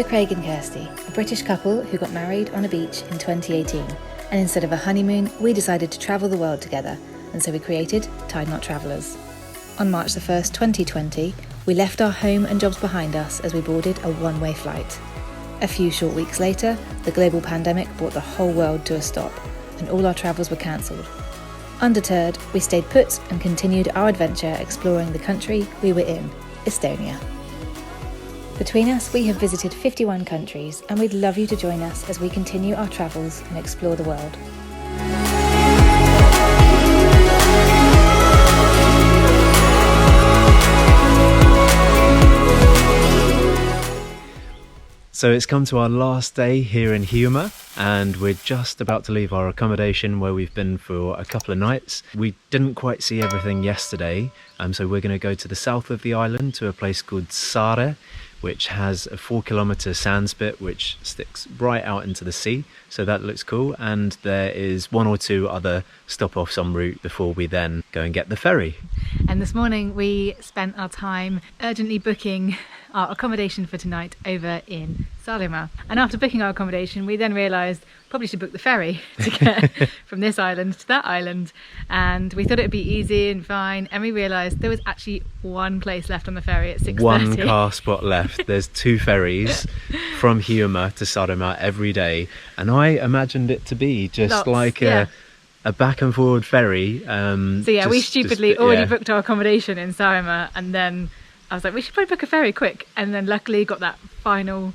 We're Craig and Kirsty, a British couple who got married on a beach in 2018, and instead of a honeymoon, we decided to travel the world together, and so we created tideknottravellers. On March the 1st, 2020, we left our home and jobs behind us as we boarded a one-way flight. A few short weeks later, the global pandemic brought the whole world to a stop, and all our travels were cancelled. Undeterred, we stayed put and continued our adventure exploring the country we were in, Estonia. Between us, we have visited 51 countries, and we'd love you to join us as we continue our travels and explore the world. So it's come to our last day here in Hiiumaa, and we're just about to leave our accommodation where we've been for a couple of nights. We didn't quite see everything yesterday, so we're going to go to the south of the island to a place called Saare, which has a 4-kilometre sandspit which sticks right out into the sea, so that looks cool. And there is one or two other stop-offs en route before we then go and get the ferry. And this morning we spent our time urgently booking our accommodation for tonight over in Saaremaa. And after booking our accommodation, we then realised probably should book the ferry to get from this island to that island. And we thought it'd be easy and fine. And we realised there was actually one place left on the ferry at 6:30. One car spot left. There's 2 ferries from Hiiumaa to Saaremaa every day. And I imagined it to be just a back and forward ferry. We stupidly already booked our accommodation in Saaremaa, and then I was like, we should probably book a ferry quick, and then luckily got that final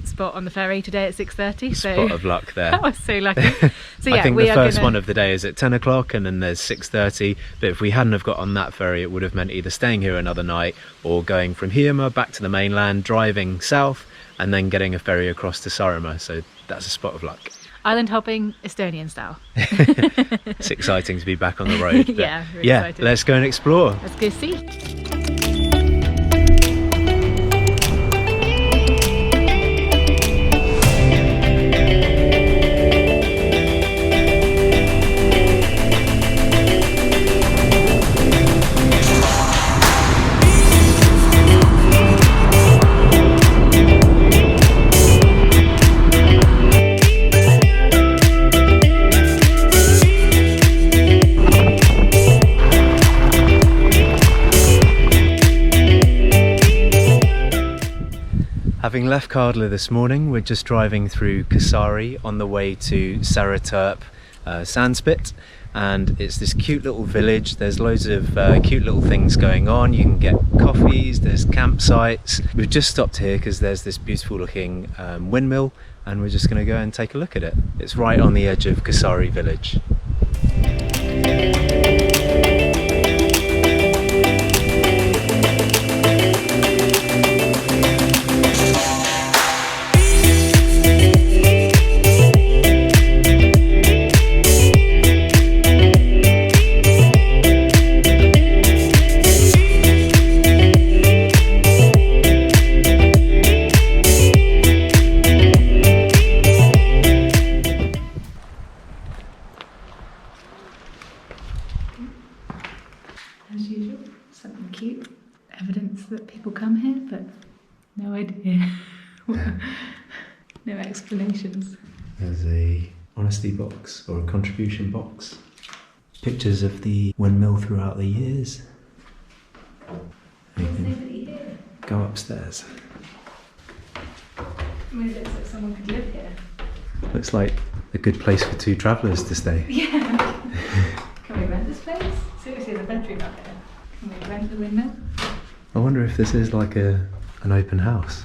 spot on the ferry today at 6:30. Spot of luck there. That was so lucky. So I think the first one of the day is at 10 o'clock and then there's 6:30, but if we hadn't have got on that ferry, it would have meant either staying here another night or going from Hiiumaa back to the mainland, driving south and then getting a ferry across to Saaremaa. So that's a spot of luck. Island hopping, Estonian style. It's exciting to be back on the road. Really excited. Let's go and explore. Let's go see. Having left Cardler this morning, we're just driving through Kassari on the way to Sääre Tirp sandspit, and it's this cute little village. There's loads of cute little things going on. You can get coffees, there's campsites. We've just stopped here because there's this beautiful looking windmill, and we're just going to go and take a look at it. It's right on the edge of Kassari village. As usual, something cute, evidence that people come here, but no idea, no explanations. There's a honesty box or a contribution box, pictures of the windmill throughout the years. There's nobody here. Go upstairs. I mean, it looks like someone could live here. Looks like a good place for 2 travellers to stay. Yeah. Can we rent this place? Seriously, there's a bedroom up here. Can we rent the windmill? I wonder if this is like an open house.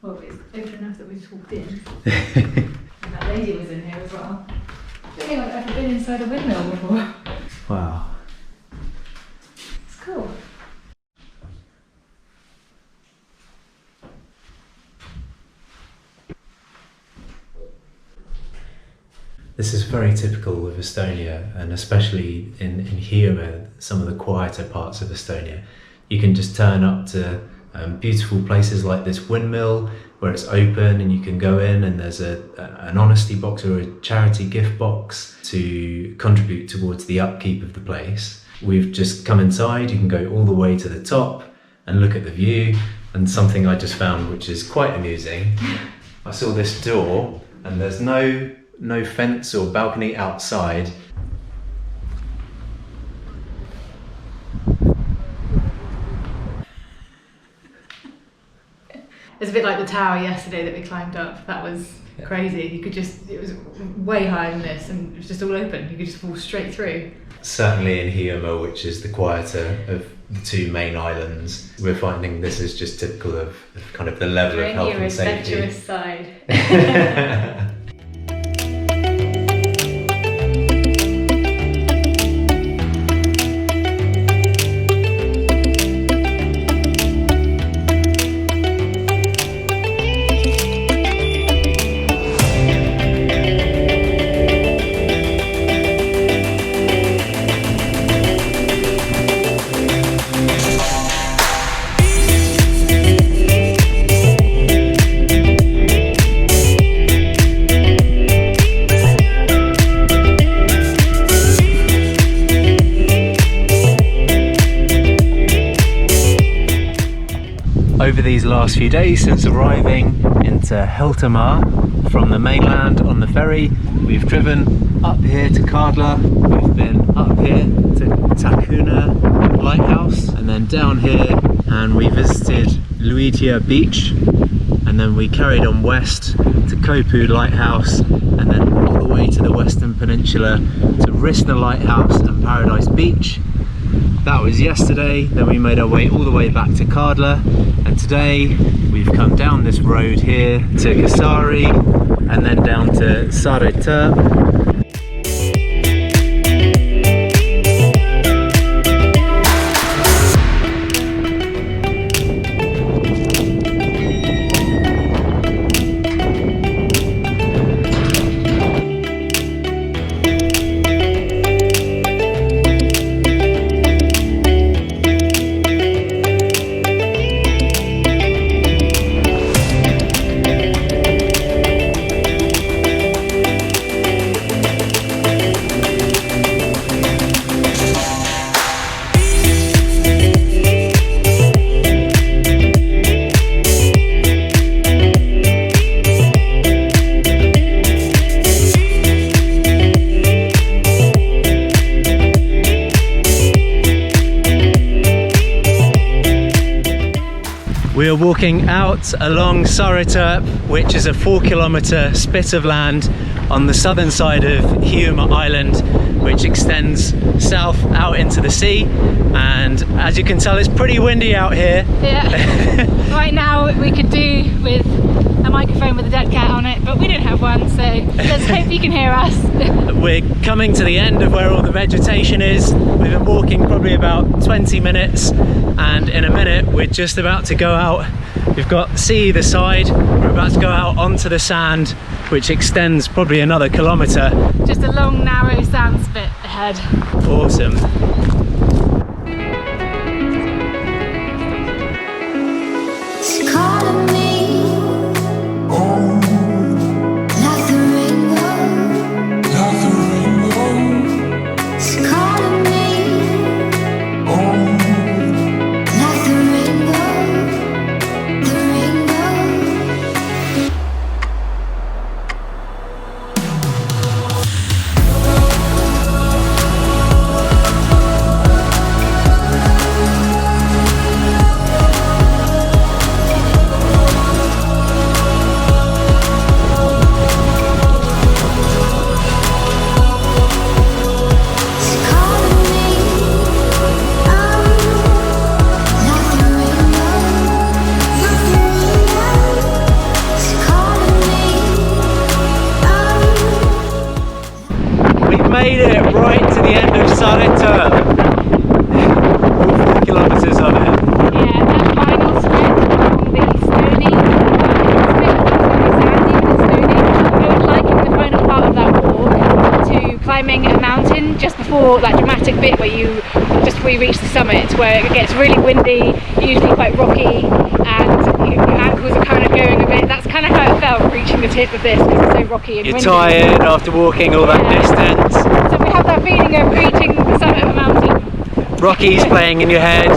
Well, it's open enough that we just walked in. And that lady was in here as well. I don't think I've ever been inside a windmill before. Wow. It's cool. This is very typical of Estonia, and especially in Hiiumaa, some of the quieter parts of Estonia. You can just turn up to beautiful places like this windmill where it's open and you can go in, and there's an honesty box or a charity gift box to contribute towards the upkeep of the place. We've just come inside. You can go all the way to the top and look at the view. And something I just found which is quite amusing. I saw this door and there's no fence or balcony outside. It's a bit like the tower yesterday that we climbed up. That was crazy. You could just, it was way higher than this and it was just all open. You could just fall straight through. Certainly in Hiiumaa, which is the quieter of the two main islands, we're finding this is just typical of kind of the level of health and safety. Your adventurous side. Over these last few days since arriving into Hiiumaa from the mainland on the ferry, we've driven up here to Kaardla, we've been up here to Takuna Lighthouse, and then down here, and we visited Luitia Beach, and then we carried on west to Kopu Lighthouse, and then all the way to the Western Peninsula to Risna Lighthouse and Paradise Beach. That was yesterday. Then we made our way all the way back to Kaardla, and today we've come down this road here to Kassari and then down to Sääre Tirp. We are walking out along Sääre Tirp, which is a 4-kilometre spit of land on the southern side of Hiiumaa Island, which extends south out into the sea. And as you can tell, it's pretty windy out here. Yeah. Right now we could do with a microphone with a dead cat on it, but we don't have one, so let's hope you can hear us. We're coming to the end of where all the vegetation is. We've been walking probably about 20 minutes, and in a minute we're just about to go out. We've got sea either side. We're about to go out onto the sand, which extends probably another kilometre. Just a long narrow sand spit ahead. Awesome. Made it right to the end of Sääre Tirp. All 4 kilometres of it. Yeah, that final stretch along the stony, sandy but stony. I would liken the final part of that walk to climbing a mountain just before that dramatic bit where just before you reach the summit, where it gets really windy, usually quite rocky, and your ankles are kind of going a bit. That's kind of how it felt reaching the tip of this, because it's so rocky and windy. You're tired after walking all that distance. So we have that feeling of reaching the summit of a mountain. Rocky's playing in your head.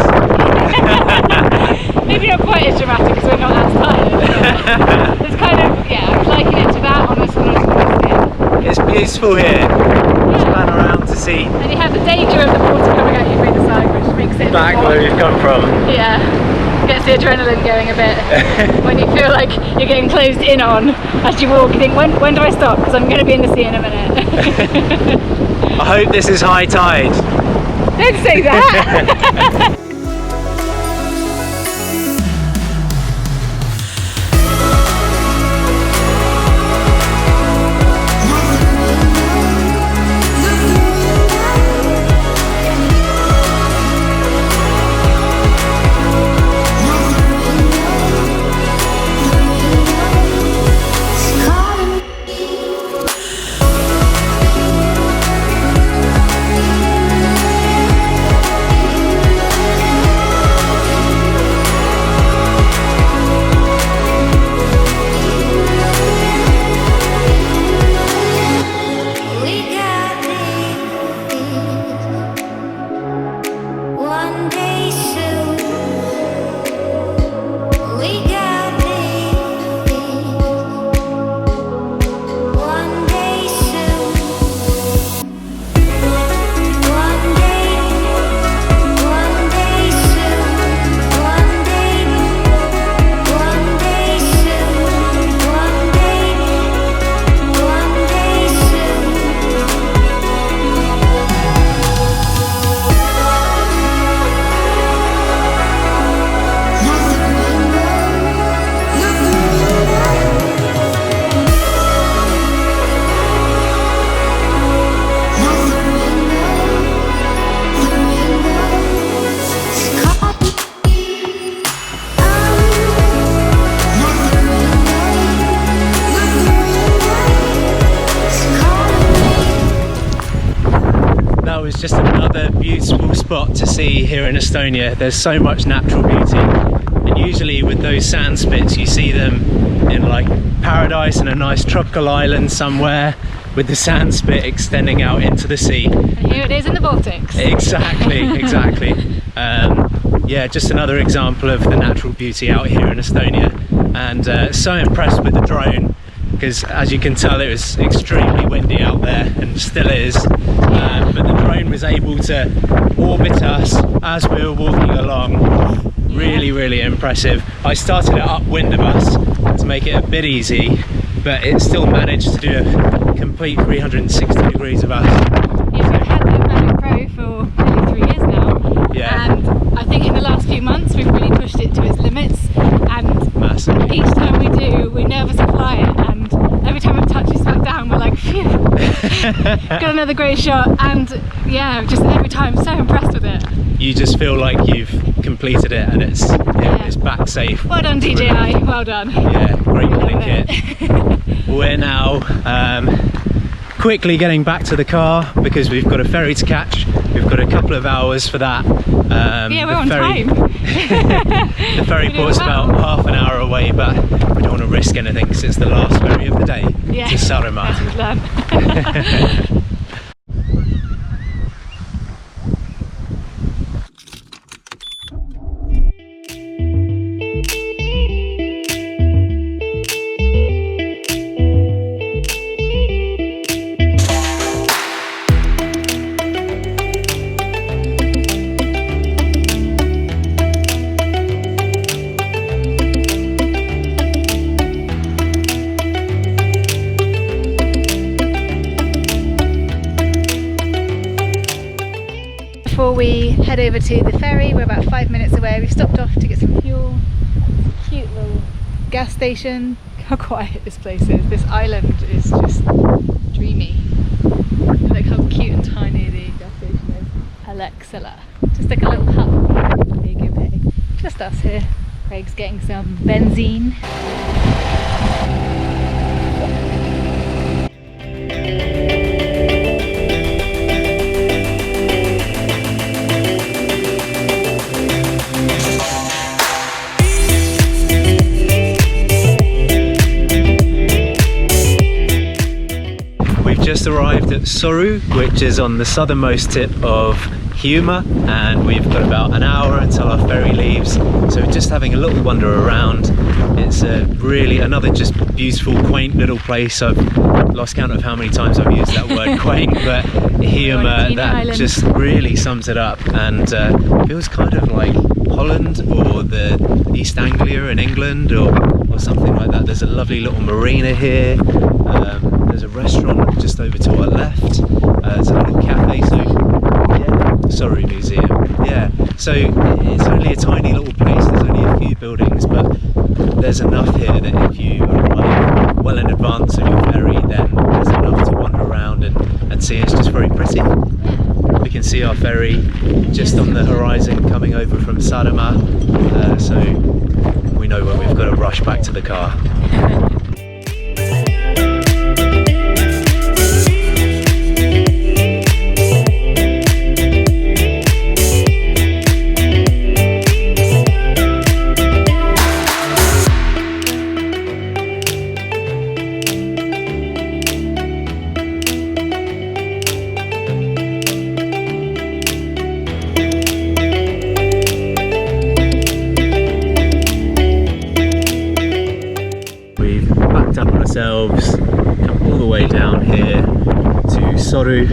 Maybe not quite as dramatic because we're not as tired. It's kind of, yeah, I was liking it to that on a sort of scale. It's beautiful here. Span around to see. And you have the danger of the water coming at you from the side, which makes it back where we've come from. Yeah, gets the adrenaline going a bit. When you feel like you're getting closed in on as you walk, you think, when do I stop? Because I'm going to be in the sea in a minute. I hope this is high tide. Don't say that! Just another beautiful spot to see here in Estonia. There's so much natural beauty, and usually with those sand spits you see them in like paradise and a nice tropical island somewhere with the sand spit extending out into the sea. And here it is in the Baltics. Exactly, exactly. Yeah, just another example of the natural beauty out here in Estonia, and so impressed with the drone, because as you can tell it was extremely windy out there and still is, but the drone was able to orbit us as we were walking along. Really impressive. I started it upwind of us to make it a bit easy, but it still managed to do a complete 360 degrees of us. Yeah, we've had the Magic Pro for nearly 3 years now. Yeah. And I think in the last few months we've really pushed it to its limits, and Massively. each time we do, we nervously fly it, and every time it touches back down we're like, phew, got another great shot. And yeah, just every time so impressed with it. You just feel like you've completed it and it's it's back safe. Well done DJI, well done. Yeah, great kit. We're now quickly getting back to the car because we've got a ferry to catch. We've got a couple of hours for that. Yeah, we're on time. The ferry port's about half an hour away, but we don't want to risk anything because it's the last ferry of the day to Saaremaa. That's the plan. Before we head over to the ferry, we're about 5 minutes away. We've stopped off to get some fuel. Cute little gas station. How quiet this place is. This island is just dreamy. Look how cute and tiny the gas station is. Alexela. Just like a little hub. Here you go, pay. Just us here. Craig's getting some benzene. Just arrived at Sõru, which is on the southernmost tip of Hiiumaa, and we've got about an hour until our ferry leaves, so just having a little wander around. It's really another just beautiful, quaint little place. I've lost count of how many times I've used that word quaint, but Hiiumaa, that Island. just really sums it up, and feels kind of like Holland or the East Anglia in England or something like that. There's a lovely little marina here. There's a restaurant just over to our left. There's a little cafe, so yeah, Sõru Museum. Yeah, so it's only a tiny little place. There's only a few buildings, but there's enough here that if you arrive well in advance of your ferry, then there's enough to wander around and see. It's just very pretty. We can see our ferry just on the horizon coming over from Saaremaa, so we know when we've got to rush back to the car. Ourselves, come all the way down here to Sõru,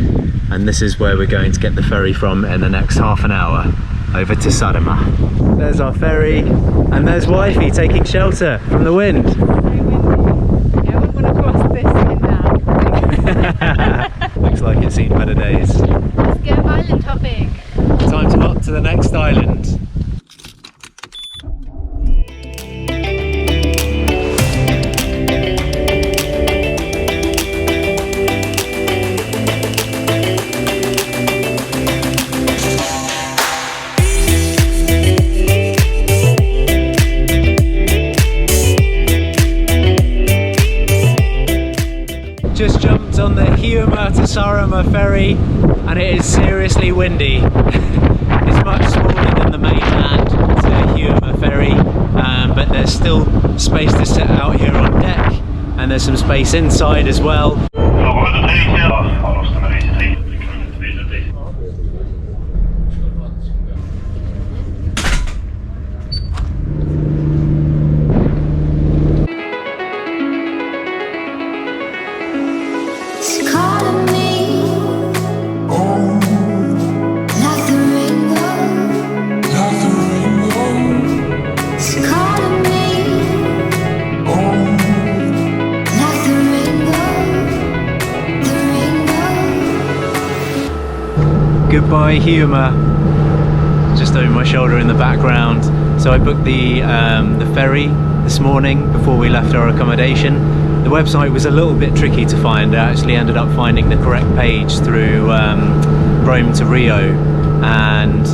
and this is where we're going to get the ferry from in the next half an hour over to Saaremaa. There's our ferry, and there's wifey taking shelter from the wind. I wouldn't want to cross this now. Looks like it's seen better days. Let's go island hopping. Time to hop to the next island. Just jumped on the Hiiumaa to Saaremaa ferry, and it is seriously windy. It's much smaller than the mainland to Hiiumaa ferry, but there's still space to sit out here on deck, and there's some space inside as well. Goodbye Hiiumaa, just over my shoulder in the background. So I booked the ferry this morning before we left our accommodation. The website was a little bit tricky to find. I actually ended up finding the correct page through Rome to Rio, and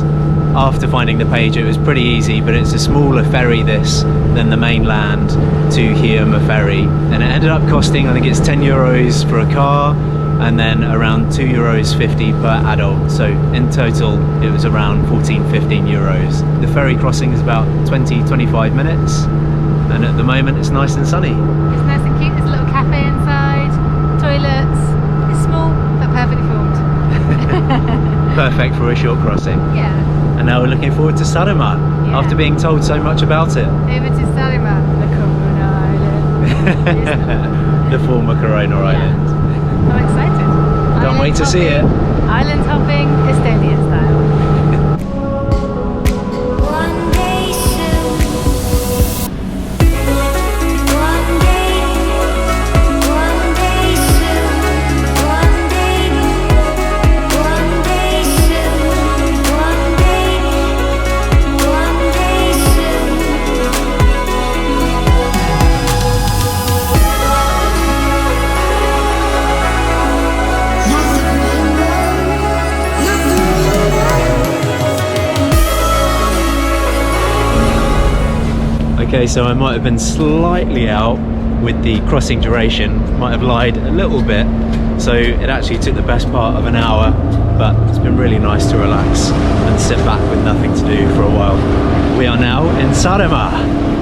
after finding the page it was pretty easy, but it's a smaller ferry this than the mainland to Hiiumaa ferry, and it ended up costing, I think it's €10 for a car, and then around €2.50 per adult, so in total it was around 14-15 euros. The ferry crossing is about 20-25 minutes, and at the moment it's nice and sunny. It's nice and cute. There's a little cafe inside, toilets. It's small but perfectly formed. Perfect for a short crossing. Yeah. And now we're looking forward to Saaremaa, after being told so much about it. Over to Saaremaa, the Corona Island. The former Corona Island. I'm excited. Can't wait to see it. Island hopping, Estonian style. Okay, so I might have been slightly out with the crossing duration, might have lied a little bit, so it actually took the best part of an hour, but it's been really nice to relax and sit back with nothing to do for a while. We are now in Saaremaa.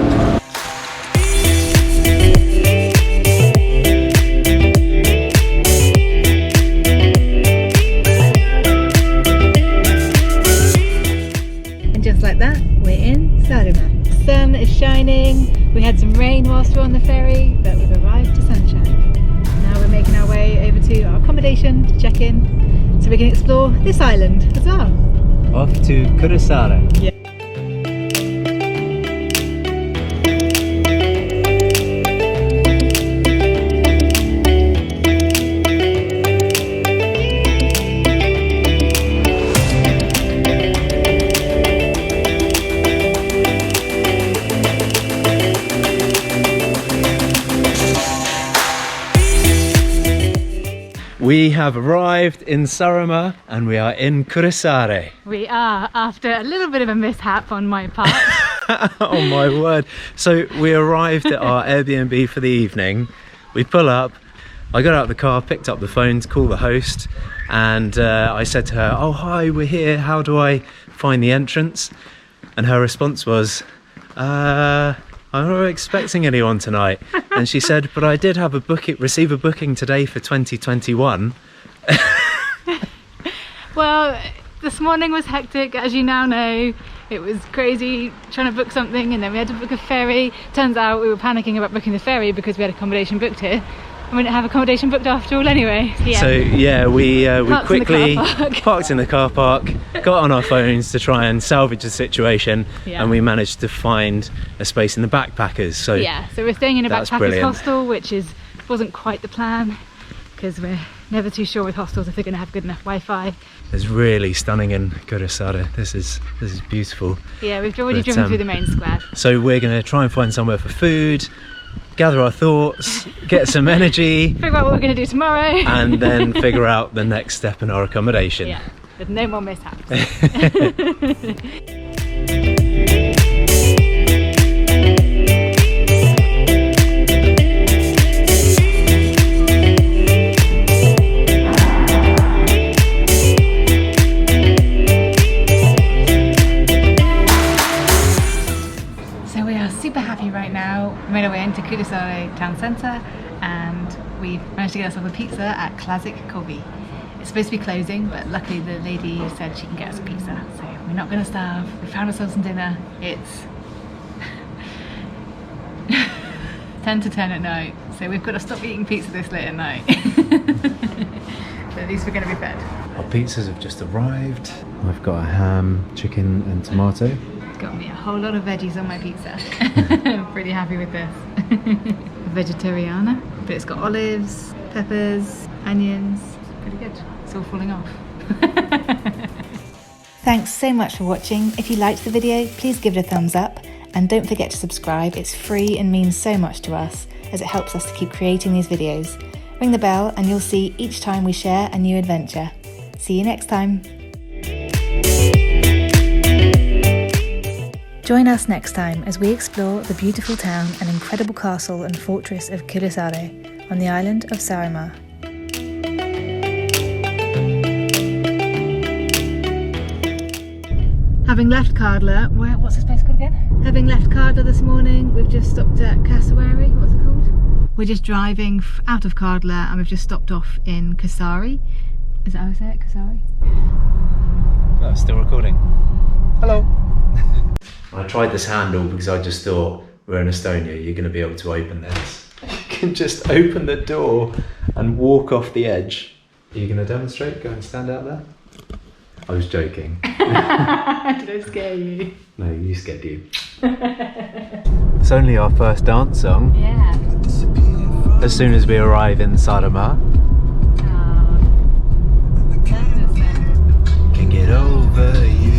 We had some rain whilst we were on the ferry, but we've arrived to sunshine. Now we're making our way over to our accommodation to check in, so we can explore this island as well. Off to Kuressaare. Yeah. We have arrived in Saaremaa and we are in Kuressaare. We are, after a little bit of a mishap on my part. Oh my word. So we arrived at our Airbnb for the evening. We pull up, I got out of the car, picked up the phone to call the host, and I said to her, "Oh hi, we're here, how do I find the entrance?" And her response was, "I'm not expecting anyone tonight." And she said, "But I did have receive a booking today for 2021. Well, this morning was hectic, as you now know. It was crazy trying to book something, and then we had to book a ferry. Turns out we were panicking about booking the ferry because we had accommodation booked here. And we didn't have accommodation booked after all anyway. Yeah. So yeah, we quickly parked in the car park, got on our phones to try and salvage the situation, and we managed to find a space in the backpackers. So yeah, so we're staying in a backpackers brilliant. hostel, which wasn't quite the plan, because we're never too sure with hostels if they're going to have good enough Wi-Fi. It's really stunning in Kuressaare. This is beautiful. Yeah, we've already driven through the main square. So we're going to try and find somewhere for food, gather our thoughts, get some energy, figure out what we're going to do tomorrow, and then figure out the next step in our accommodation. Yeah, with no more mishaps. Super happy right now. We made our way into Kuressaare town centre and we've managed to get ourselves a pizza at Classic Coffee. It's supposed to be closing, but luckily the lady said she can get us a pizza, so we're not going to starve. We found ourselves some dinner. It's 10 to 10 at night, so we've got to stop eating pizza this late at night. But at least we're going to be fed. Our pizzas have just arrived. I've got a ham, chicken and tomato. Got me a whole lot of veggies on my pizza. I'm pretty happy with this. Vegetariana, but it's got olives, peppers, onions. Pretty good. It's all falling off. Thanks so much for watching. If you liked the video, please give it a thumbs up and don't forget to subscribe. It's free and means so much to us as it helps us to keep creating these videos. Ring the bell and you'll see each time we share a new adventure. See you next time. Join us next time as we explore the beautiful town and incredible castle and fortress of Kuressaare on the island of Saaremaa. Having left Cardler, what's this place called again? Having left Cardler this morning, we've just stopped at Kassari. What's it called? We're just driving out of Cardler and we've just stopped off in Kassari. Is that how I say it? Kassari? Oh, still recording. Hello. I tried this handle because I just thought, we're in Estonia, you're going to be able to open this. You can just open the door and walk off the edge. Are you going to demonstrate? Go and stand out there? I was joking. Did I scare you? No, you scared you. It's only our first dance song. Yeah. As soon as we arrive in Saaremaa. Can get over you.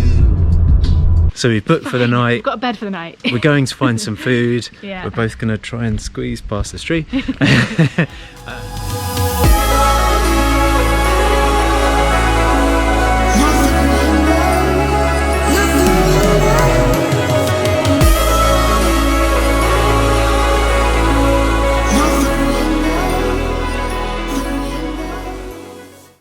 So we booked for the night. We've got a bed for the night. We're going to find some food. Yeah. We're both going to try and squeeze past this tree.